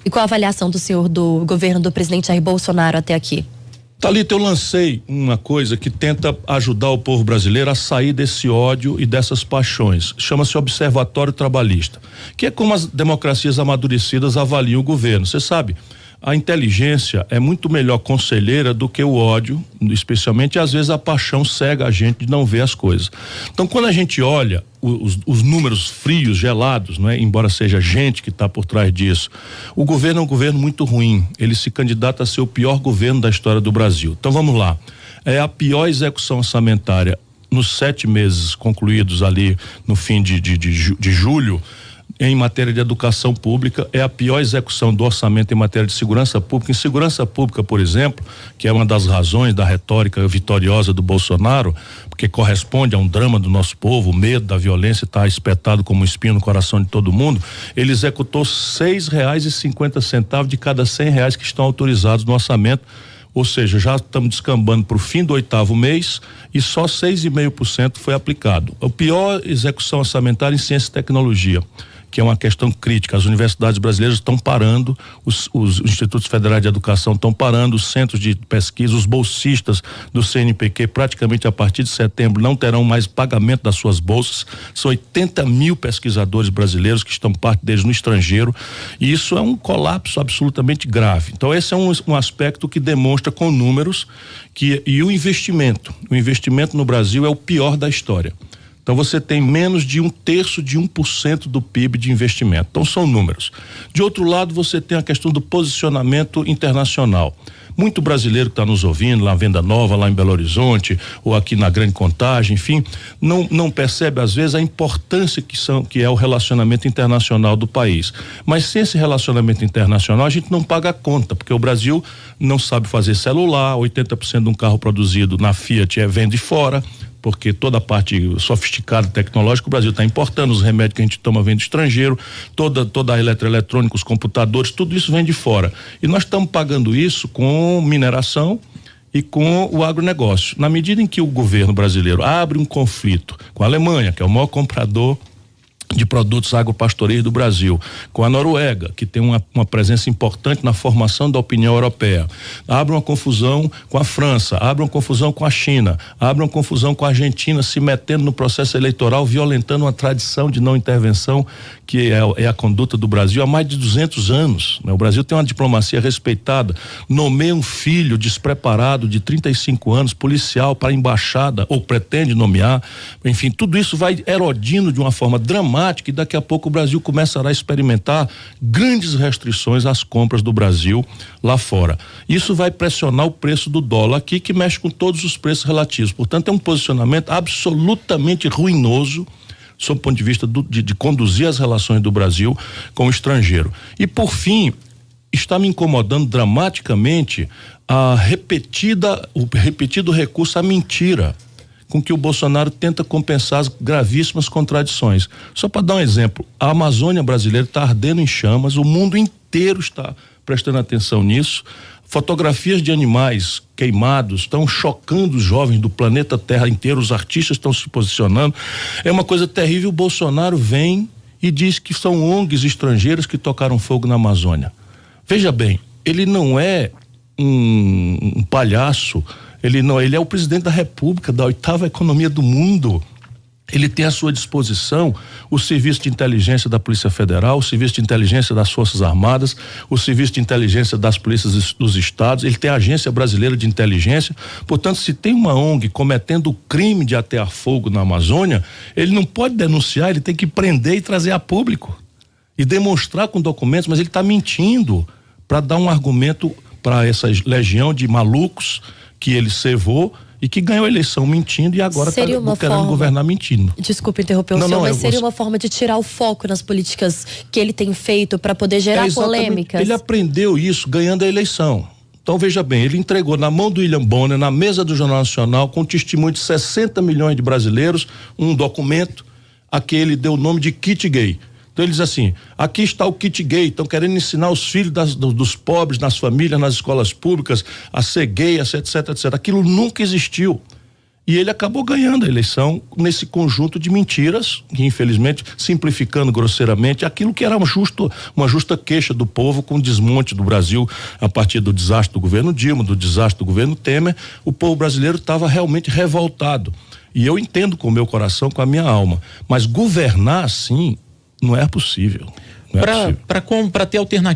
E qual a avaliação do senhor do governo do presidente Jair Bolsonaro até aqui? Thalita, eu lancei uma coisa que tenta ajudar o povo brasileiro a sair desse ódio e dessas paixões. Chama-se Observatório Trabalhista, que é como as democracias amadurecidas avaliam o governo. Você sabe, a inteligência é muito melhor conselheira do que o ódio, especialmente às vezes a paixão cega a gente de não ver as coisas. Então, quando a gente olha os números frios, gelados, não é? Embora seja gente que está por trás disso, o governo é um governo muito ruim. Ele se candidata a ser o pior governo da história do Brasil. Então vamos lá. É a pior execução orçamentária nos 7 meses concluídos ali no fim de julho. Em matéria de educação pública, é a pior execução do orçamento em matéria de segurança pública. Em segurança pública, por exemplo, que é uma das razões da retórica vitoriosa do Bolsonaro, porque corresponde a um drama do nosso povo, o medo da violência está espetado como um espinho no coração de todo mundo. Ele executou R$6,50 de cada R$100 que estão autorizados no orçamento. Ou seja, já estamos descambando para o fim do 8º mês e só 6,5% foi aplicado. A pior execução orçamentária em ciência e tecnologia, que é uma questão crítica. As universidades brasileiras estão parando, os institutos federais de educação estão parando, os centros de pesquisa, os bolsistas do CNPq praticamente a partir de setembro não terão mais pagamento das suas bolsas. São 80 mil pesquisadores brasileiros que estão, parte deles, no estrangeiro, e isso é um colapso absolutamente grave. Então esse é um aspecto que demonstra com números e o investimento no Brasil é o pior da história. Então você tem menos de 1/3 de 1% do PIB de investimento. Então são números. De outro lado, você tem a questão do posicionamento internacional. Muito brasileiro que está nos ouvindo, lá em Venda Nova, lá em Belo Horizonte, ou aqui na Grande Contagem, enfim, não percebe às vezes a importância que é o relacionamento internacional do país. Mas sem esse relacionamento internacional, a gente não paga a conta, porque o Brasil não sabe fazer celular, 80% de um carro produzido na Fiat vem de fora, porque toda a parte sofisticada tecnológica o Brasil está importando, os remédios que a gente toma vem do estrangeiro, toda a eletroeletrônica, os computadores, tudo isso vem de fora. E nós estamos pagando isso com mineração e com o agronegócio. Na medida em que o governo brasileiro abre um conflito com a Alemanha, que é o maior comprador de produtos agropastoreiros do Brasil, com a Noruega, que tem uma presença importante na formação da opinião europeia, abre uma confusão com a França, abre uma confusão com a China, abre uma confusão com a Argentina, se metendo no processo eleitoral, violentando uma tradição de não intervenção que é a conduta do Brasil há mais de 200 anos, né? O Brasil tem uma diplomacia respeitada, nomeia um filho despreparado de 35 anos, policial, para a embaixada, ou pretende nomear, enfim, tudo isso vai erodindo de uma forma dramática e daqui a pouco o Brasil começará a experimentar grandes restrições às compras do Brasil lá fora. Isso vai pressionar o preço do dólar aqui, que mexe com todos os preços relativos. Portanto, é um posicionamento absolutamente ruinoso sob o ponto de vista de conduzir as relações do Brasil com o estrangeiro. E por fim, está me incomodando dramaticamente o repetido recurso à mentira com que o Bolsonaro tenta compensar as gravíssimas contradições. Só para dar um exemplo, a Amazônia brasileira está ardendo em chamas, o mundo inteiro está prestando atenção nisso. Fotografias de animais queimados estão chocando os jovens do planeta Terra inteiro, os artistas estão se posicionando. É uma coisa terrível. O Bolsonaro vem e diz que são ONGs estrangeiras que tocaram fogo na Amazônia. Veja bem, ele não é um palhaço, ele é o presidente da República, da 8ª economia do mundo. Ele tem à sua disposição o serviço de inteligência da Polícia Federal, o serviço de inteligência das Forças Armadas, o serviço de inteligência das polícias dos estados, ele tem a Agência Brasileira de Inteligência. Portanto, se tem uma ONG cometendo o crime de atear fogo na Amazônia, ele não pode denunciar, ele tem que prender e trazer a público e demonstrar com documentos, mas ele está mentindo para dar um argumento para essa legião de malucos que ele cevou e que ganhou a eleição mentindo e agora está querendo governar mentindo. Desculpe interromper o senhor, mas seria uma forma de tirar o foco nas políticas que ele tem feito para poder gerar polêmicas. Ele aprendeu isso ganhando a eleição. Então veja bem, ele entregou na mão do William Bonner, na mesa do Jornal Nacional, com testemunho de 60 milhões de brasileiros, um documento a que ele deu o nome de kit gay. Então ele diz assim, aqui está o kit gay, estão querendo ensinar os filhos dos pobres, nas famílias, nas escolas públicas, a ser gay, etc, etc. Aquilo nunca existiu. E ele acabou ganhando a eleição nesse conjunto de mentiras, que infelizmente, simplificando grosseiramente, aquilo que era uma justa queixa do povo com o desmonte do Brasil a partir do desastre do governo Dilma, do desastre do governo Temer. O povo brasileiro estava realmente revoltado. E eu entendo com o meu coração, com a minha alma. Mas governar assim não é possível. Para ter alternativa